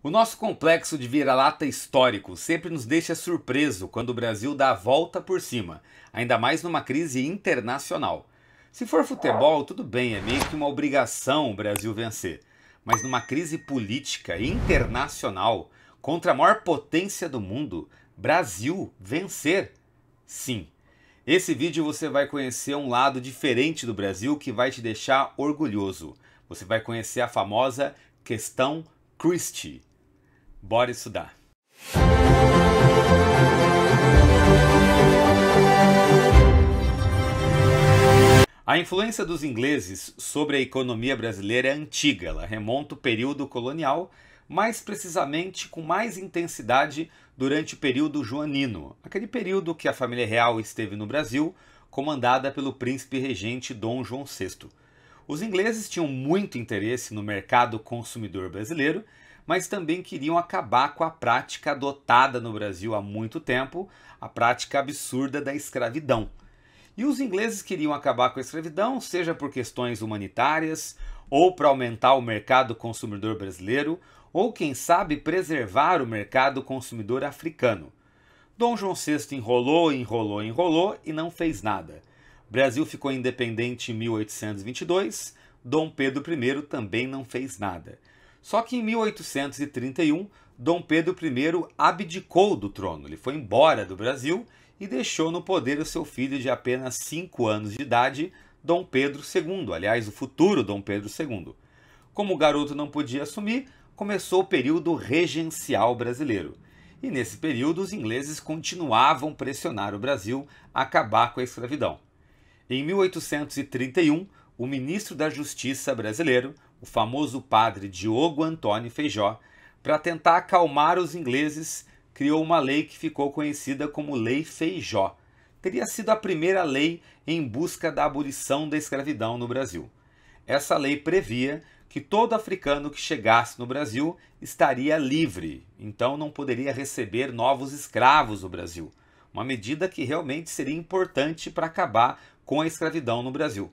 O nosso complexo de vira-lata histórico sempre nos deixa surpreso quando o Brasil dá a volta por cima, ainda mais numa crise internacional. Se for futebol, tudo bem, é meio que uma obrigação o Brasil vencer. Mas numa crise política internacional, contra a maior potência do mundo, Brasil vencer? Sim. Esse vídeo você vai conhecer um lado diferente do Brasil que vai te deixar orgulhoso. Você vai conhecer a famosa questão Christie. Bora estudar! A influência dos ingleses sobre a economia brasileira é antiga, ela remonta ao período colonial, mais precisamente com mais intensidade durante o período joanino, aquele período que a família real esteve no Brasil, comandada pelo príncipe regente Dom João VI. Os ingleses tinham muito interesse no mercado consumidor brasileiro, mas também queriam acabar com a prática adotada no Brasil há muito tempo, a prática absurda da escravidão. E os ingleses queriam acabar com a escravidão, seja por questões humanitárias, ou para aumentar o mercado consumidor brasileiro, ou quem sabe preservar o mercado consumidor africano. Dom João VI enrolou e não fez nada. O Brasil ficou independente em 1822, Dom Pedro I também não fez nada. Só que em 1831, Dom Pedro I abdicou do trono, ele foi embora do Brasil e deixou no poder o seu filho de apenas 5 anos de idade, Dom Pedro II, aliás, o futuro Dom Pedro II. Como o garoto não podia assumir, começou o período regencial brasileiro. E nesse período os ingleses continuavam a pressionar o Brasil a acabar com a escravidão. Em 1831, o ministro da Justiça brasileiro, o famoso padre Diogo Antônio Feijó, para tentar acalmar os ingleses, criou uma lei que ficou conhecida como Lei Feijó. Teria sido a primeira lei em busca da abolição da escravidão no Brasil. Essa lei previa que todo africano que chegasse no Brasil estaria livre, então não poderia receber novos escravos no Brasil. Uma medida que realmente seria importante para acabar com a escravidão no Brasil.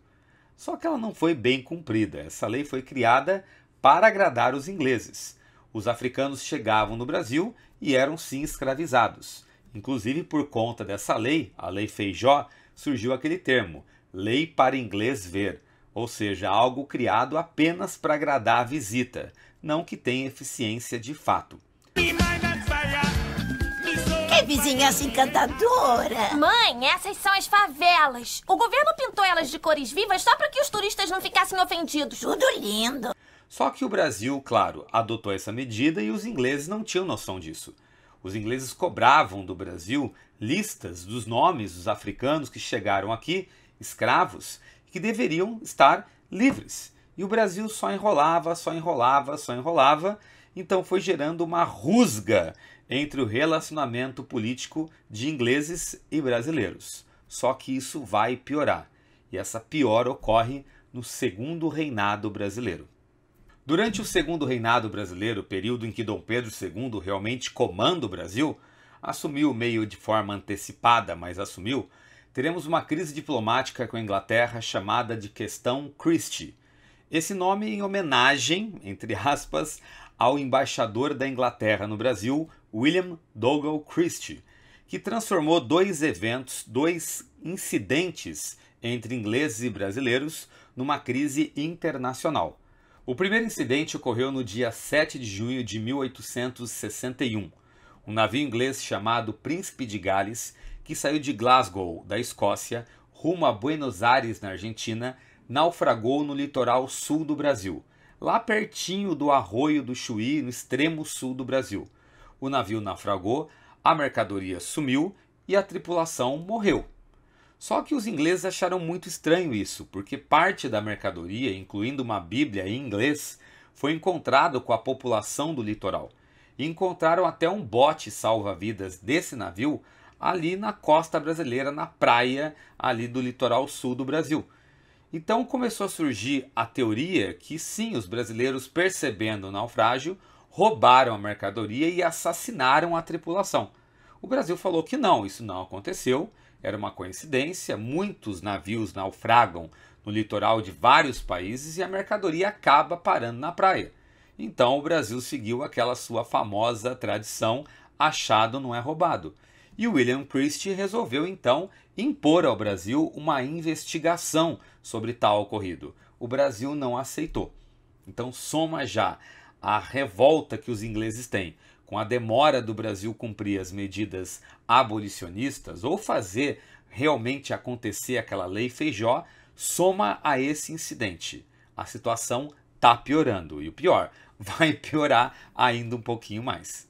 Só que ela não foi bem cumprida. Essa lei foi criada para agradar os ingleses. Os africanos chegavam no Brasil e eram sim escravizados. Inclusive por conta dessa lei, a Lei Feijó, surgiu aquele termo, lei para inglês ver, ou seja, algo criado apenas para agradar a visita, não que tenha eficiência de fato. Que vizinhança encantadora! Mãe, essas são as favelas. O governo pintou elas de cores vivas só para que os turistas não ficassem ofendidos. Tudo lindo! Só que o Brasil, claro, adotou essa medida e os ingleses não tinham noção disso. Os ingleses cobravam do Brasil listas dos nomes dos africanos que chegaram aqui, escravos, que deveriam estar livres. E o Brasil só enrolava, então foi gerando uma rusga entre o relacionamento político de ingleses e brasileiros. Só que isso vai piorar, e essa piora ocorre no segundo reinado brasileiro. Durante o segundo reinado brasileiro, período em que Dom Pedro II realmente comanda o Brasil, assumiu meio de forma antecipada, mas assumiu, teremos uma crise diplomática com a Inglaterra chamada de questão Christie. Esse nome em homenagem, entre aspas, ao embaixador da Inglaterra no Brasil, William Dougal Christie, que transformou dois incidentes entre ingleses e brasileiros numa crise internacional. O primeiro incidente ocorreu no dia 7 de junho de 1861. Um navio inglês chamado Príncipe de Gales, que saiu de Glasgow, da Escócia, rumo a Buenos Aires, na Argentina, naufragou no litoral sul do Brasil, lá pertinho do Arroio do Chuí, no extremo sul do Brasil. O navio naufragou, a mercadoria sumiu e a tripulação morreu. Só que os ingleses acharam muito estranho isso, porque parte da mercadoria, incluindo uma Bíblia em inglês, foi encontrado com a população do litoral. E encontraram até um bote salva-vidas desse navio ali na costa brasileira, na praia ali do litoral sul do Brasil. Então começou a surgir a teoria que sim, os brasileiros, percebendo o naufrágio, roubaram a mercadoria e assassinaram a tripulação. O Brasil falou que não, isso não aconteceu, era uma coincidência, muitos navios naufragam no litoral de vários países e a mercadoria acaba parando na praia. Então o Brasil seguiu aquela sua famosa tradição achado não é roubado. E William Christie resolveu então impor ao Brasil uma investigação sobre tal ocorrido. O Brasil não aceitou. Então soma já a revolta que os ingleses têm com a demora do Brasil cumprir as medidas abolicionistas ou fazer realmente acontecer aquela lei Feijó, soma a esse incidente. A situação está piorando e o pior, vai piorar ainda um pouquinho mais.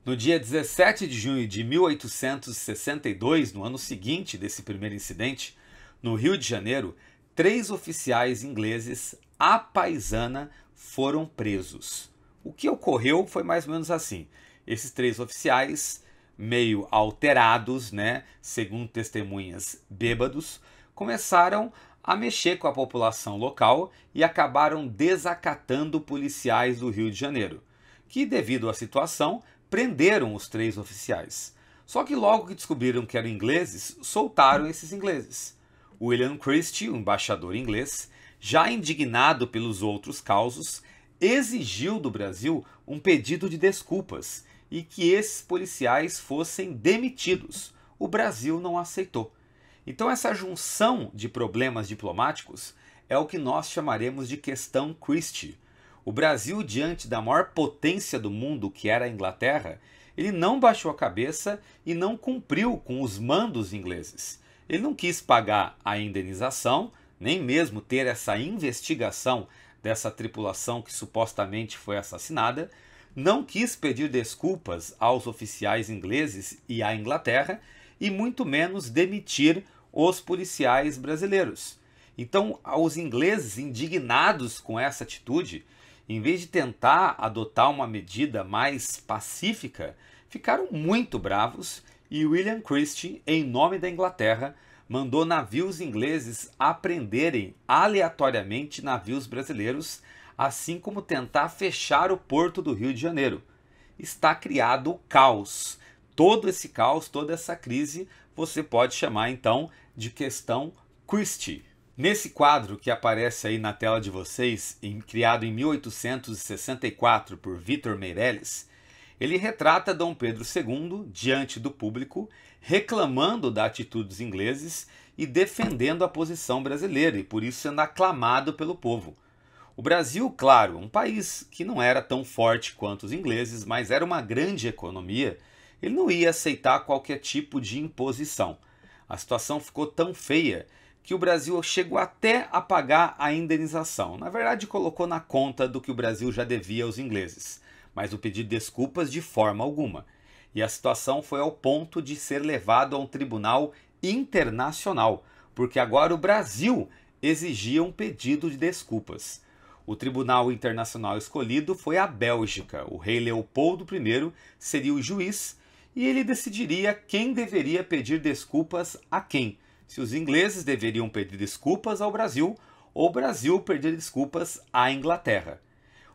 No dia 17 de junho de 1862, no ano seguinte desse primeiro incidente, no Rio de Janeiro, 3 oficiais ingleses à paisana foram presos. O que ocorreu foi mais ou menos assim. Esses 3 oficiais, meio alterados, né, segundo testemunhas bêbados, começaram a mexer com a população local e acabaram desacatando policiais do Rio de Janeiro, que, devido à situação, prenderam os 3 oficiais. Só que logo que descobriram que eram ingleses, soltaram esses ingleses. William Christie, o embaixador inglês, já indignado pelos outros causos, exigiu do Brasil um pedido de desculpas e que esses policiais fossem demitidos. O Brasil não aceitou. Então essa junção de problemas diplomáticos é o que nós chamaremos de questão Christie. O Brasil, diante da maior potência do mundo, que era a Inglaterra, ele não baixou a cabeça e não cumpriu com os mandos ingleses. Ele não quis pagar a indenização, nem mesmo ter essa investigação dessa tripulação que supostamente foi assassinada, não quis pedir desculpas aos oficiais ingleses e à Inglaterra, e muito menos demitir os policiais brasileiros. Então, os ingleses, indignados com essa atitude, em vez de tentar adotar uma medida mais pacífica, ficaram muito bravos e William Christie, em nome da Inglaterra, mandou navios ingleses apreenderem aleatoriamente navios brasileiros, assim como tentar fechar o porto do Rio de Janeiro. Está criado o caos. Todo esse caos, toda essa crise, você pode chamar então de questão Christie. Nesse quadro que aparece aí na tela de vocês, criado em 1864 por Vítor Meirelles, ele retrata Dom Pedro II diante do público, reclamando da atitude dos ingleses e defendendo a posição brasileira, e por isso sendo aclamado pelo povo. O Brasil, claro, um país que não era tão forte quanto os ingleses, mas era uma grande economia, ele não ia aceitar qualquer tipo de imposição. A situação ficou tão feia que o Brasil chegou até a pagar a indenização. Na verdade, colocou na conta do que o Brasil já devia aos ingleses, mas o pedido de desculpas de forma alguma. E a situação foi ao ponto de ser levado a um tribunal internacional, porque agora o Brasil exigia um pedido de desculpas. O tribunal internacional escolhido foi a Bélgica. O rei Leopoldo I seria o juiz e ele decidiria quem deveria pedir desculpas a quem. Se os ingleses deveriam pedir desculpas ao Brasil ou o Brasil pedir desculpas à Inglaterra.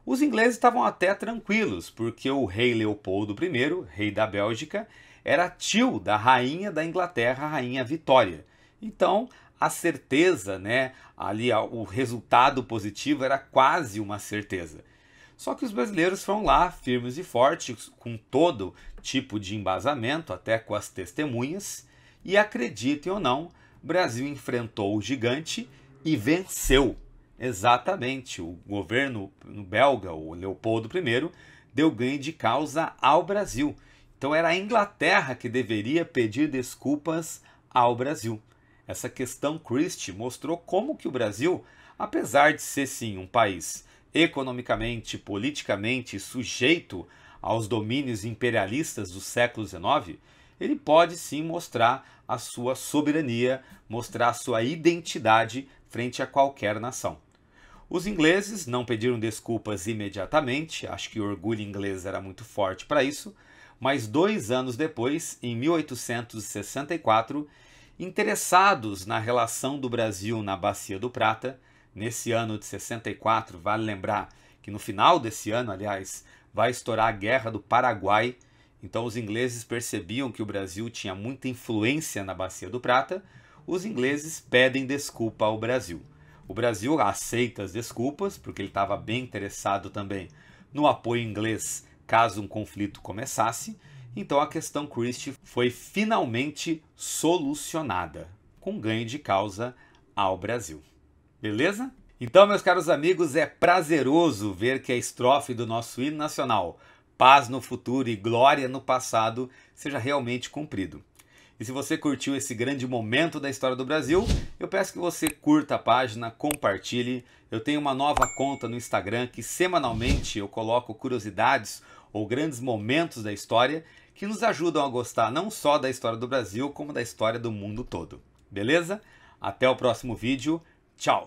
Os ingleses estavam até tranquilos, porque o rei Leopoldo I, rei da Bélgica, era tio da rainha da Inglaterra, a rainha Vitória. Então, a certeza, né, ali o resultado positivo era quase uma certeza. Só que os brasileiros foram lá, firmes e fortes, com todo tipo de embasamento, até com as testemunhas, e acreditem ou não, o Brasil enfrentou o gigante e venceu. Exatamente, o governo belga, o Leopoldo I, deu ganho de causa ao Brasil. Então era a Inglaterra que deveria pedir desculpas ao Brasil. Essa questão Christie mostrou como que o Brasil, apesar de ser sim um país economicamente, politicamente sujeito aos domínios imperialistas do século XIX, ele pode sim mostrar a sua soberania, mostrar a sua identidade frente a qualquer nação. Os ingleses não pediram desculpas imediatamente, acho que o orgulho inglês era muito forte para isso, mas 2 anos depois, em 1864, interessados na relação do Brasil na Bacia do Prata, nesse ano de 64, vale lembrar que no final desse ano, aliás, vai estourar a Guerra do Paraguai. Então os ingleses percebiam que o Brasil tinha muita influência na Bacia do Prata. Os ingleses pedem desculpa ao Brasil. O Brasil aceita as desculpas, porque ele estava bem interessado também no apoio inglês caso um conflito começasse. Então a questão Christie foi finalmente solucionada, com ganho de causa ao Brasil. Beleza? Então, meus caros amigos, é prazeroso ver que a estrofe do nosso hino nacional, paz no futuro e glória no passado, seja realmente cumprido. E se você curtiu esse grande momento da história do Brasil, eu peço que você curta a página, compartilhe. Eu tenho uma nova conta no Instagram que semanalmente eu coloco curiosidades ou grandes momentos da história que nos ajudam a gostar não só da história do Brasil, como da história do mundo todo. Beleza? Até o próximo vídeo. Tchau!